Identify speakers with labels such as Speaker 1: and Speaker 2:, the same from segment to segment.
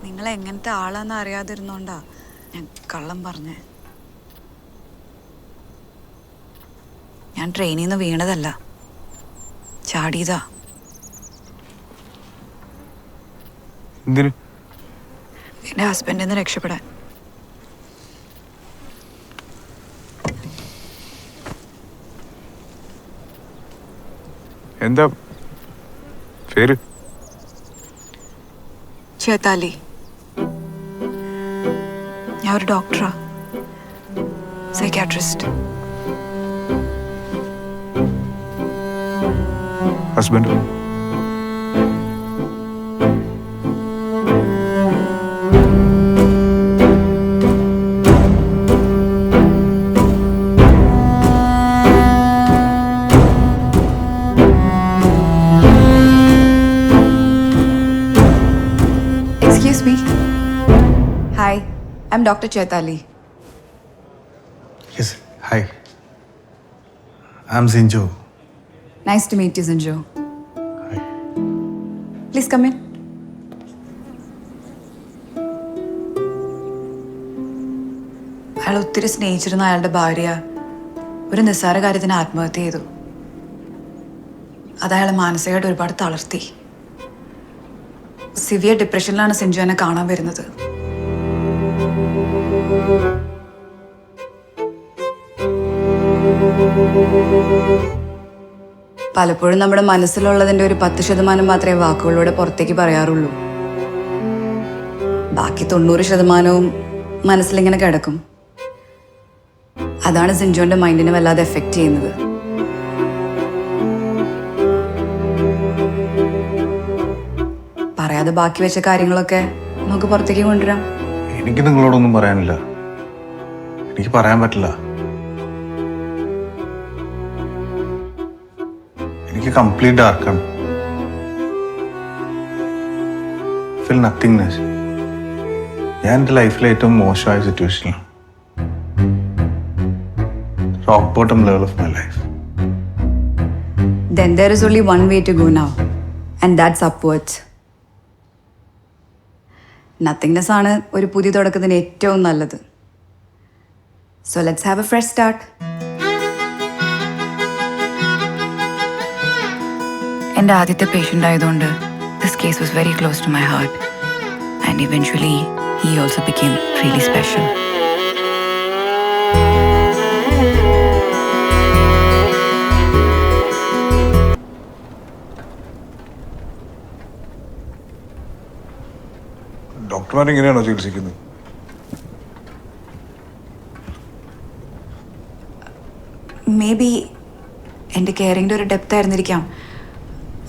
Speaker 1: നിങ്ങൾ എങ്ങനത്തെ ആളാന്ന് അറിയാതിരുന്നോണ്ടാ ഞാൻ കള്ളം പറഞ്ഞേ. ഞാൻ ട്രെയിനിൽ നിന്ന് വീണതല്ല, ചാടിയതാ. എന്റെ ഹസ്ബൻഡിൽ നിന്ന് രക്ഷപ്പെടാൻ.
Speaker 2: എന്താ പേര്?
Speaker 1: ചേത്താലി. ഞാൻ ഒരു ഡോക്ടറാ, psychiatrist.
Speaker 2: Husband?
Speaker 1: Excuse me. Hi, I'm Dr. Chaitali.
Speaker 3: Yes, hi. I'm Zinjo.
Speaker 1: Nice to meet you, Zinjo.
Speaker 3: Hi.
Speaker 1: Please come in. അയാൾ ഒത്തിരി സ്നേഹിച്ചിരുന്ന അയാളുടെ ഭാര്യ ഒരു നിസ്സാര കാര്യത്തിന് ആത്മഹത്യ ചെയ്തു. അത് അയാളെ മാനസികമായിട്ട് ഒരുപാട് തളർത്തി. സിവിയർ ഡിപ്രഷനിലാണ് സിഞ്ചു എന്നെ കാണാൻ വരുന്നത്. പലപ്പോഴും നമ്മുടെ മനസ്സിലുള്ളതിന്റെ ഒരു 10% മാത്രമേ വാക്കുകളിലൂടെ പുറത്തേക്ക് പറയാറുള്ളൂ. ബാക്കി 90% മനസ്സിലിങ്ങനെ കിടക്കും. അതാണ് സിഞ്ചുവിന്റെ മൈൻഡിനെ വല്ലാതെ എഫക്റ്റ് ചെയ്യുന്നത്. പറയാതെ ബാക്കി വെച്ച കാര്യങ്ങളൊക്കെ നമുക്ക് പുറത്തേക്ക് കൊണ്ടുവരാം.
Speaker 3: എനിക്ക് നിങ്ങളോടൊന്നും പറയാനില്ല. എനിക്ക് പറയാൻ പറ്റില്ല. എനിക്ക് കംപ്ലീറ്റ് ഡാർക്കാണ്. Feel nothingness. ഞാൻ എൻ്റെ ലൈഫിലെ ഏറ്റവും മോശമായ സിറ്റുവേഷനിലാണ്. Rock bottom level of my life.
Speaker 1: Then there is only one way to go now, and that's upwards. Nothingness ആണ് ഒരു പുതിയ തുടക്കത്തിന് ഏറ്റവും നല്ലത്. So let's have a fresh start. എൻ്റെ ആദ്യത്തെ പേഷ്യൻ്റ് ആയതുകൊണ്ട് this case was very close to my heart, and eventually he also became really special.
Speaker 2: ഡോക്ടർമാരെങ്ങനെയാണോ ചികിത്സിക്കുന്നത്?
Speaker 1: മേ ബി എൻ്റെ കെയറിങ്ങിൻ്റെ ഒരു ഡെപ്ത് ആയിരുന്നിരിക്കാം.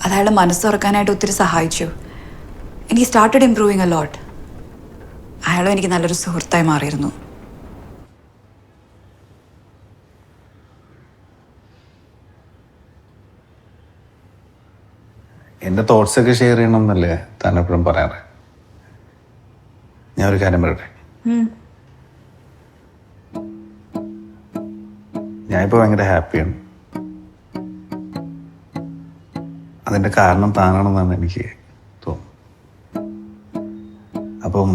Speaker 1: അത് അയാളുടെ മനസ്സ് തുറക്കാനായിട്ട് ഒത്തിരി സഹായിച്ചു. എനിക്ക് സ്റ്റാർട്ടഡ് ഇംപ്രൂവിങ് എ ലോട്ട്. അയാളും എനിക്ക് നല്ലൊരു സുഹൃത്തായി മാറിയിരുന്നു.
Speaker 3: എൻ്റെ തോട്ട്സൊക്കെ ഷെയർ ചെയ്യണം എന്നല്ലേ താൻ എപ്പോഴും പറയാറ്. ഞാൻ ഒരു കാര്യം പറയട്ടെ. ഞാനിപ്പോൾ ഭയങ്കര ഹാപ്പിയാണ്. അതിൻ്റെ കാരണം താനാണെന്നാണ് എനിക്ക് തോന്നുന്നത്. അപ്പം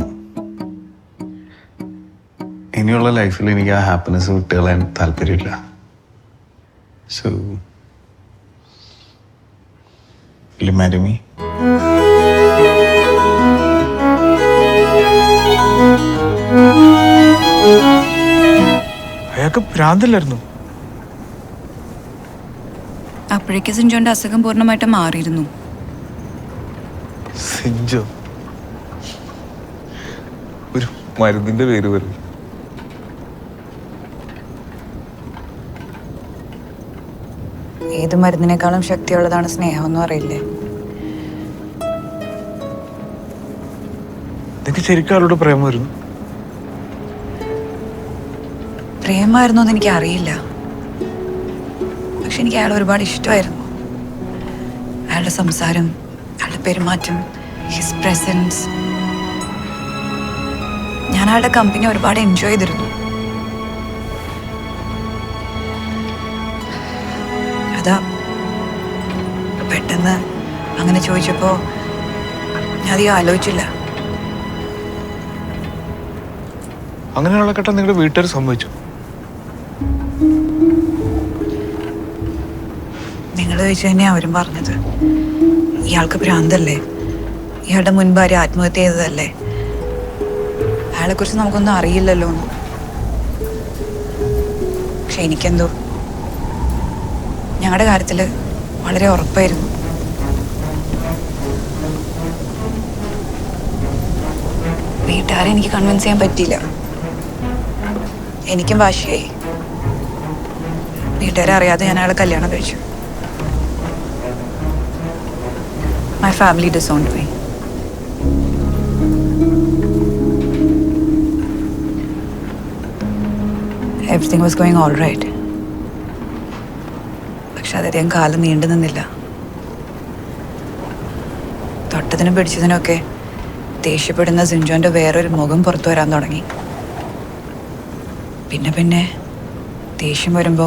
Speaker 3: ഇനിയുള്ള ലൈഫിൽ എനിക്ക് ആ ഹാപ്പിനെസ് വിട്ടുകളയാൻ താല്പര്യമില്ല. So will you marry me?
Speaker 2: അയാൾക്ക് ഭ്രാന്തല്ലായിരുന്നു?
Speaker 1: അപ്പോഴേക്ക് സിഞ്ചോന്റെ അസുഖം പൂർണ്ണമായിട്ട് മാറിയിരുന്നു.
Speaker 2: സിഞ്ചോ? ഒരു മരുന്നിന്റെ പേര് പറയും.
Speaker 1: ഏത് മരുന്നിനേക്കാളും ശക്തിയുള്ളതാണ് സ്നേഹമെന്ന് പറയില്ലേ?
Speaker 2: നിനക്ക് ശരിക്കും ആളോട് പ്രേമമായിരുന്നു?
Speaker 1: പ്രേമമായിരുന്നു എന്ന് എനിക്ക് അറിയില്ല, പക്ഷെ എനിക്ക് അയാൾ ഒരുപാട് ഇഷ്ടമായിരുന്നു. അയാളുടെ സംസാരം, അയാളുടെ പെരുമാറ്റം, ഹിസ് പ്രസൻസ്. ഞാൻ അയാളുടെ കമ്പനി ഒരുപാട് എൻജോയ് ചെയ്തിരുന്നു. അതാ പെട്ടെന്ന് അങ്ങനെ ചോദിച്ചപ്പോൾ ഞാൻ അധികം ആലോചിച്ചില്ല.
Speaker 2: അങ്ങനെയുള്ള ഘട്ടം നിങ്ങളുടെ വീട്ടുകാർ സമ്മതിച്ചു?
Speaker 1: നിങ്ങൾ ചോദിച്ചു തന്നെയാ അവരും പറഞ്ഞത്. ഇയാൾക്ക് ഭ്രാന്തല്ലേ, ഇയാളുടെ മുൻ ഭാര്യ ആത്മഹത്യ ചെയ്തതല്ലേ, അയാളെ കുറിച്ച് നമുക്കൊന്നും അറിയില്ലല്ലോ എന്ന്. പക്ഷെ എനിക്കെന്തോ ഞങ്ങളുടെ കാര്യത്തിൽ വളരെ ഉറപ്പായിരുന്നു. വീട്ടുകാരെ എനിക്ക് കൺവിൻസ് ചെയ്യാൻ പറ്റിയില്ല. എനിക്കും വാശിയായി. വീട്ടുകാരെ അറിയാതെ ഞാൻ അയാളെ കല്യാണം കഴിച്ചു. My family disowned me. Everything was going all right. പക്ഷെ അതധികം കാലം നീണ്ടു നിന്നില്ല. തൊട്ടതിനും പിടിച്ചതിനൊക്കെ ദേഷ്യപ്പെടുന്ന സിൻജോന്റെ വേറൊരു മുഖം പുറത്തു വരാൻ തുടങ്ങി. പിന്നെ ദേഷ്യം വരുമ്പോ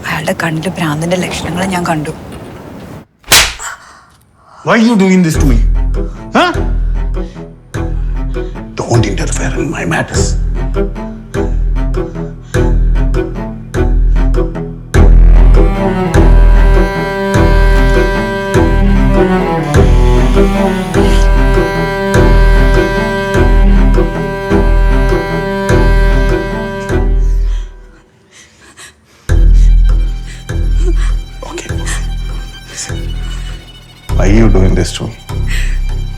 Speaker 1: അയാളുടെ കണ്ണിൽ ഭ്രാന്തിന്റെ ലക്ഷണങ്ങൾ ഞാൻ കണ്ടു.
Speaker 4: Why are you doing this to me? Huh? Don't interfere in my matters. Okay. Listen. Why are you doing this to me?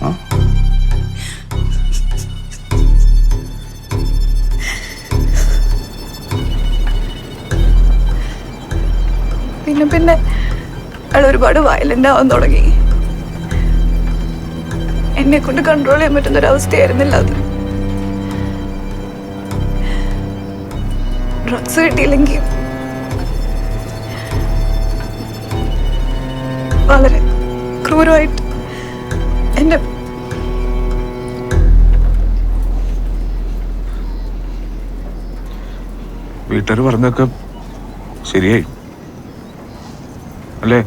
Speaker 4: Huh?
Speaker 1: പിന്നെ അയാൾ ഒരുപാട് വയലന്റ് ആവാൻ തുടങ്ങി. എന്നെ കൊണ്ട് കൺട്രോൾ ചെയ്യാൻ പറ്റുന്നൊരവസ്ഥയായിരുന്നില്ല അത്. ഡ്രഗ്സ് കിട്ടിയില്ലെങ്കിൽ വളരെ ക്രൂരമായിട്ട് എന്റെ
Speaker 2: വീട്ടുകാർ പറഞ്ഞൊക്കെ ശരിയായി അല്ലേ?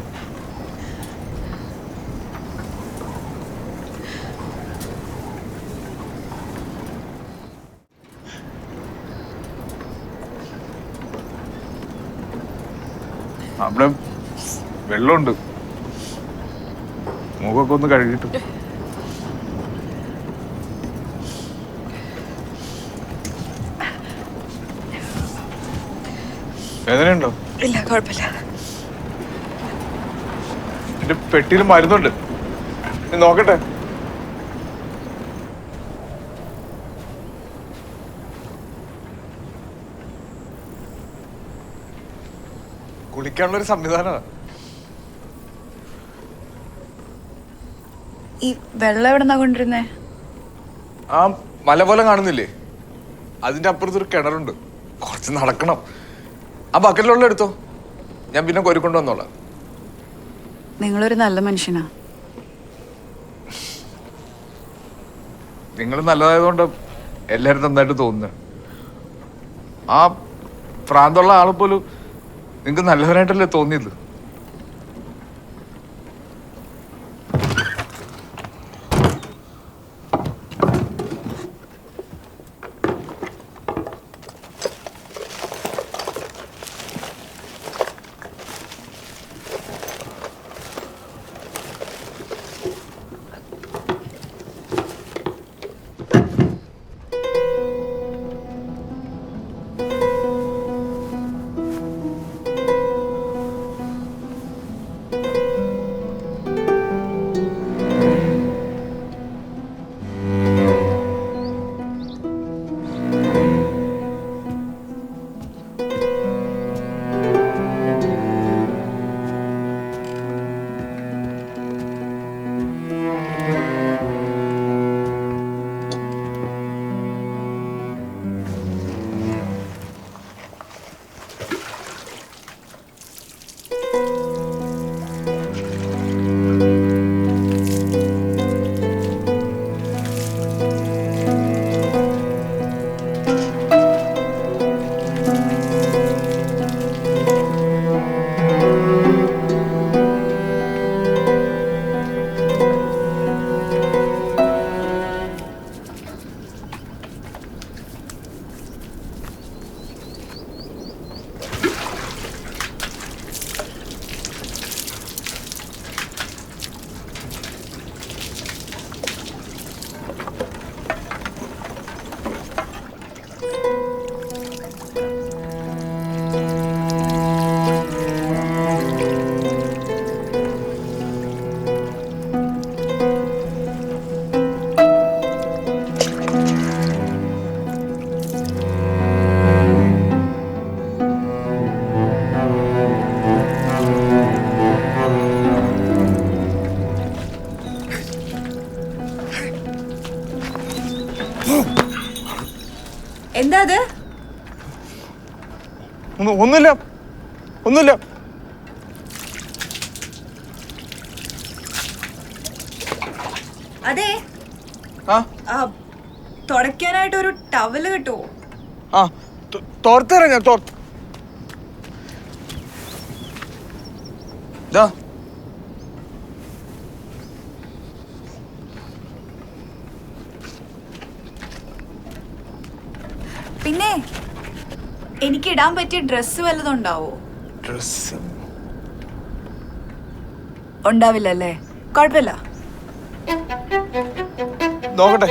Speaker 2: അവിടെ വെള്ളമുണ്ട്, മുഖമൊക്കെ ഒന്ന് കഴുകിട്ടു. വേദനയുണ്ടോ?
Speaker 1: ഇല്ല, കുഴപ്പമില്ല.
Speaker 2: എന്റെ പെട്ടിയിൽ മരുന്നുണ്ട്, നീ നോക്കട്ടെ. കുളിക്കാനുള്ളൊരു സംവിധാനമാണ്.
Speaker 1: ഈ വെള്ളം എവിടെന്നാ കൊണ്ടിരുന്നേ?
Speaker 2: ആ മല പോലെ കാണുന്നില്ലേ, അതിന്റെ അപ്പുറത്തൊരു കിണറുണ്ട്, കുറച്ച് നടക്കണം. ആ ബക്കറ്റിലുള്ള എടുത്തോ, ഞാൻ പിന്നെ കോരിക്കൊണ്ട് വന്നോളാം.
Speaker 1: നിങ്ങളൊരു നല്ല മനുഷ്യനാ.
Speaker 2: നിങ്ങൾ നല്ലതായതുകൊണ്ട് എല്ലാവരും നന്നായിട്ട് തോന്നുന്നത്. ആ പ്രാന്തമുള്ള ആളെ പോലും നിങ്ങൾക്ക് നല്ലവനായിട്ടല്ലേ തോന്നിയത്? ഒന്നുമില്ല ഒന്നുമില്ല.
Speaker 1: അതെ,
Speaker 2: ആ
Speaker 1: തുടയ്ക്കാനായിട്ട് ഒരു ടവല് കിട്ടുമോ?
Speaker 2: ആ തോർത്തരാം ഞാൻ ദാ.
Speaker 1: പിന്നെ എനിക്ക് ഇടാൻ പറ്റിയ ഡ്രസ്സ് വല്ലതും ഉണ്ടാവോ?
Speaker 2: ഡ്രസ്
Speaker 1: ഉണ്ടാവില്ലല്ലേ? കുഴപ്പമില്ല.
Speaker 2: നോക്കട്ടെ.